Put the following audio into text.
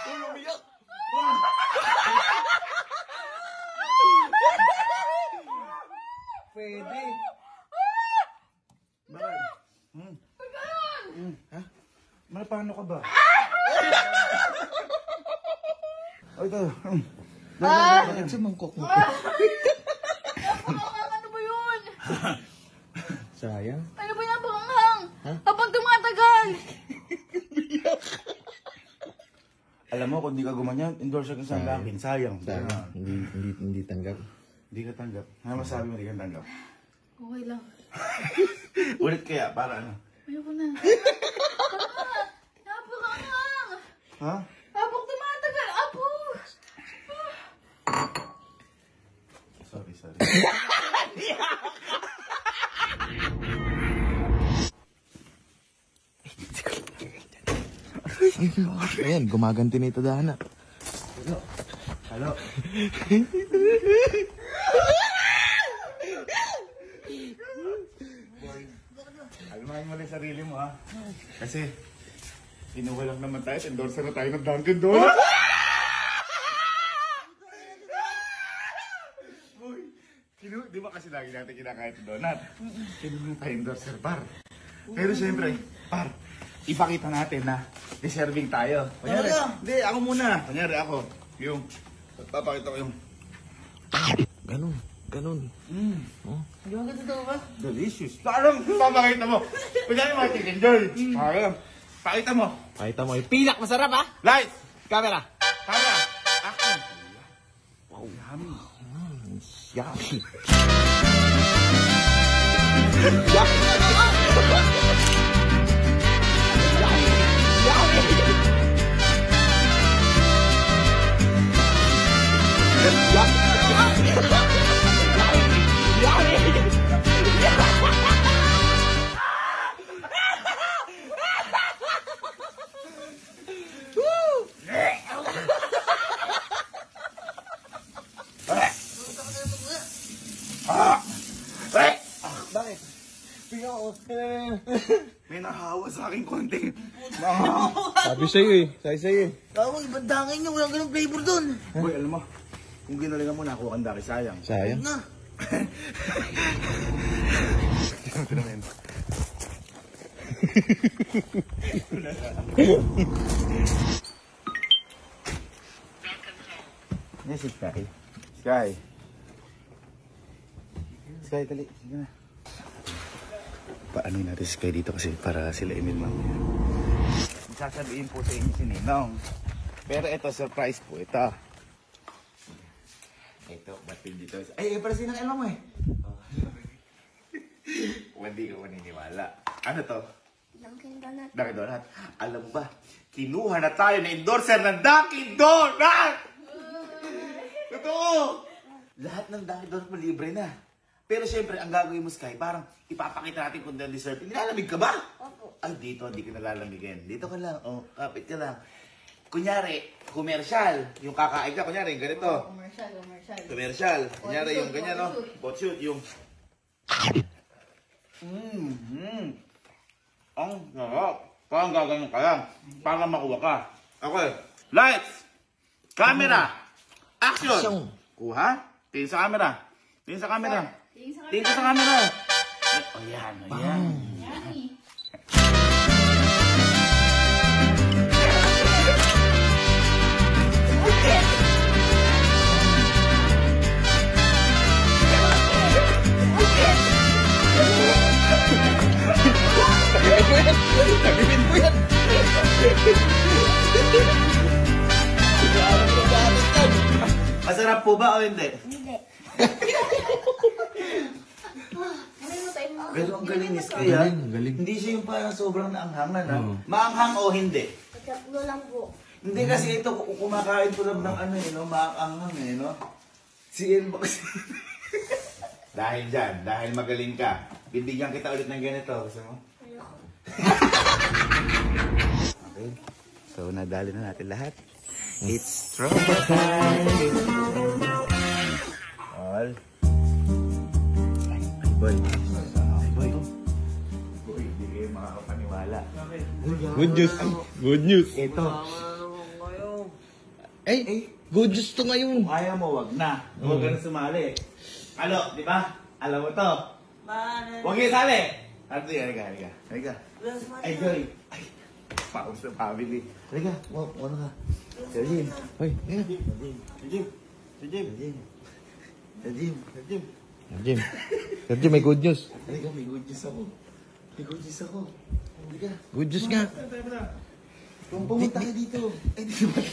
Uy, umiyak. Pwede. Bakit? Ha? Paano ka ba? O ito. Bakit sa mangkok mo? Ano ba yun? Sayang. Ano ba yung panghang? Habang tumatagal. Alam mo, kung di ka gumanyan, endorser ka sa akin. Sayang. Sayang. Hindi tanggap. Hindi ka tanggap. Ano masabi mo, di ka tanggap? Okay lang. Ulit kaya, para ano? Ayoko na. Napakanghang. Ha? Habang tumatagal. Apo. Sorry. Ayan, gumaganti na ito dahana. Halo. Almahan mo lang sarili mo, ha? Kasi, kinuha lang naman tayo, endorser na tayo ng Dunkin' Donuts. Uy, di ba kasi lagi natin kinakain ito donut? Kinuha na tayo endorser, par. Pero siyempre, par, ipakita natin na deserving tayo. Kunyari, hindi, ako muna. Kunyari ako, yung, papakita ko yung, Ganun. Hindi mo ganito daw ba? delicious. Parang papakita mo. Kunyari mga chicken joy. Pakita mo. Pakita mo, pilak masarap ha? Lights! Camera. Camera! Action! Wow, yummy. Yummy. Bakit? May nahawa sa akin konti. Sabi sa'yo eh. Tawag, ibang dangin niyo. Walang ganun flavor dun. Boy, alam mo, kung ginalingan mo, nakuha kang daki, sayang. Sayang? Na. Yes, si Sky. Sky, dali. Sige na. Paano natin si Sky dito kasi para sila Emil mamaya. Sasabihin po sa inyo si Ninong. Pero ito, surprise po. Ito, ba't dito? Ay, para sinang alam mo eh. Hindi ka maniniwala. Ano to? Dunkin' Donut. Dunkin' Donut. Alam mo ba, kinuha na tayo na endorser ng Dunkin' Donut! Totoo! Lahat ng Dunkin' Donut malibre na. Pero syempre, ang gagawin mo, Sky, parang ipapakita natin kung dessert. Nilalamig ka ba? Opo. Ay, dito, hindi ka nalalamigin. Dito ka lang. Oh, kapit ka lang. Kunyari, commercial. Yung kakain ka, kunyari, yung ganito. Commercial. Kunyari, yung ganyan, no? Botshoot, yung... Ang sarap. Parang gaganyan ka lang. Para makuha ka. Okay. Lights! Camera! Action! Kuha? Tingin sa camera. Tingin sa camera. Tingin sa camera. O yan, o yan. Yummy. Tagipin mo yan. Masarap po ba o hindi? Hindi. Pero ang galing ni Sky, ha? Galing. Hindi siya yung parang sobrang naanghangan, ha? Maanghang o hindi? Tatlo lang po. Hindi kasi ito, kumakain ko lang ng ano, no? Maanghang, no? Si El ba kasi? Dahil dyan, dahil magaling ka, bibigyan kita ulit ng ganito. Gusto mo? Okay. So, nadali na natin lahat. It's trouble time! All. Ay, boy. Ay, boy. Boy, hindi kayo makakapaniwala. Good news. Good news. Ito, Eh, good news to ngayon. kung ayaw mo, wag na. Huwag ka na sumali. Alo, di ba? Alam mo to. Huwag kayo sali. Ate, halika. Ay, Joy. Ay, paus na family. Halika, ano ka? Sir Jim. Hoy, Sir Jim. Sir Jim, may good news. Halika, may good news ako. Halika. Good news nga. Kung pumunta ka dito. Eh, di ba?